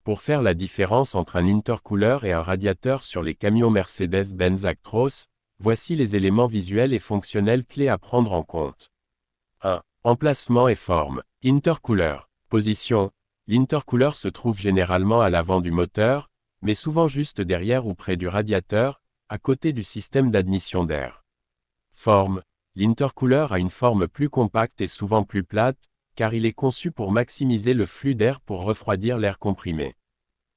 Pour faire la différence entre un intercooler et un radiateur sur les camions Mercedes-Benz Actros, voici les éléments visuels et fonctionnels clés à prendre en compte. 1. Emplacement et forme. Intercooler. Position. L'intercooler se trouve généralement à l'avant du moteur, mais souvent juste derrière ou près du radiateur, à côté du système d'admission d'air. Forme. L'intercooler a une forme plus compacte et souvent plus plate, car il est conçu pour maximiser le flux d'air pour refroidir l'air comprimé.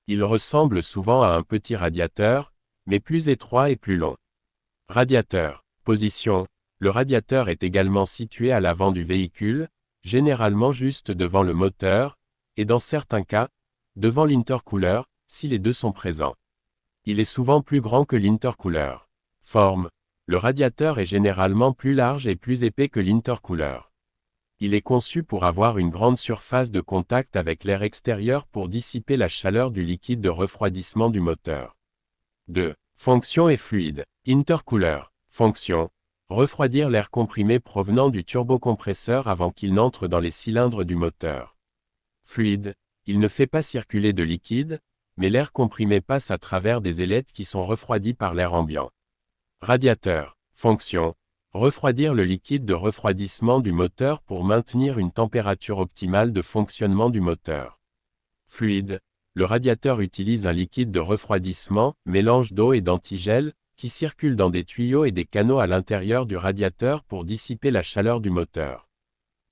Il ressemble souvent à un petit radiateur, mais plus étroit et plus long. Radiateur. Position. Le radiateur est également situé à l'avant du véhicule, généralement juste devant le moteur, et dans certains cas, devant l'intercooler, si les deux sont présents. Il est souvent plus grand que l'intercooler. Forme. Le radiateur est généralement plus large et plus épais que l'intercooler. Il est conçu pour avoir une grande surface de contact avec l'air extérieur pour dissiper la chaleur du liquide de refroidissement du moteur. 2. Fonction et fluide. Intercooler. Fonction. Refroidir l'air comprimé provenant du turbocompresseur avant qu'il n'entre dans les cylindres du moteur. Fluide. Il ne fait pas circuler de liquide, mais l'air comprimé passe à travers des ailettes qui sont refroidies par l'air ambiant. Radiateur. Fonction. Refroidir le liquide de refroidissement du moteur pour maintenir une température optimale de fonctionnement du moteur. Fluide. Le radiateur utilise un liquide de refroidissement, mélange d'eau et d'antigel, qui circule dans des tuyaux et des canaux à l'intérieur du radiateur pour dissiper la chaleur du moteur.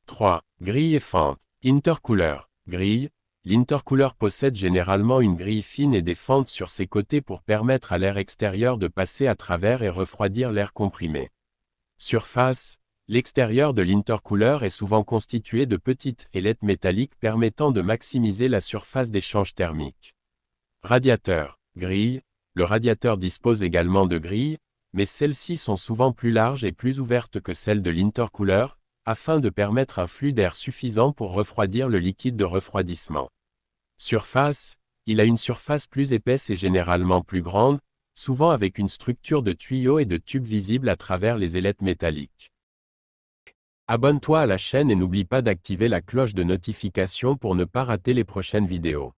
3. Grille et fente. Intercooler. Grille. L'intercooler possède généralement une grille fine et des fentes sur ses côtés pour permettre à l'air extérieur de passer à travers et refroidir l'air comprimé. Surface. L'extérieur de l'intercooler est souvent constitué de petites ailettes métalliques permettant de maximiser la surface d'échange thermique. Radiateur. Grille. Le radiateur dispose également de grilles, mais celles-ci sont souvent plus larges et plus ouvertes que celles de l'intercooler, afin de permettre un flux d'air suffisant pour refroidir le liquide de refroidissement. Surface. Il a une surface plus épaisse et généralement plus grande, souvent avec une structure de tuyaux et de tubes visibles à travers les ailettes métalliques. Abonne-toi à la chaîne et n'oublie pas d'activer la cloche de notification pour ne pas rater les prochaines vidéos.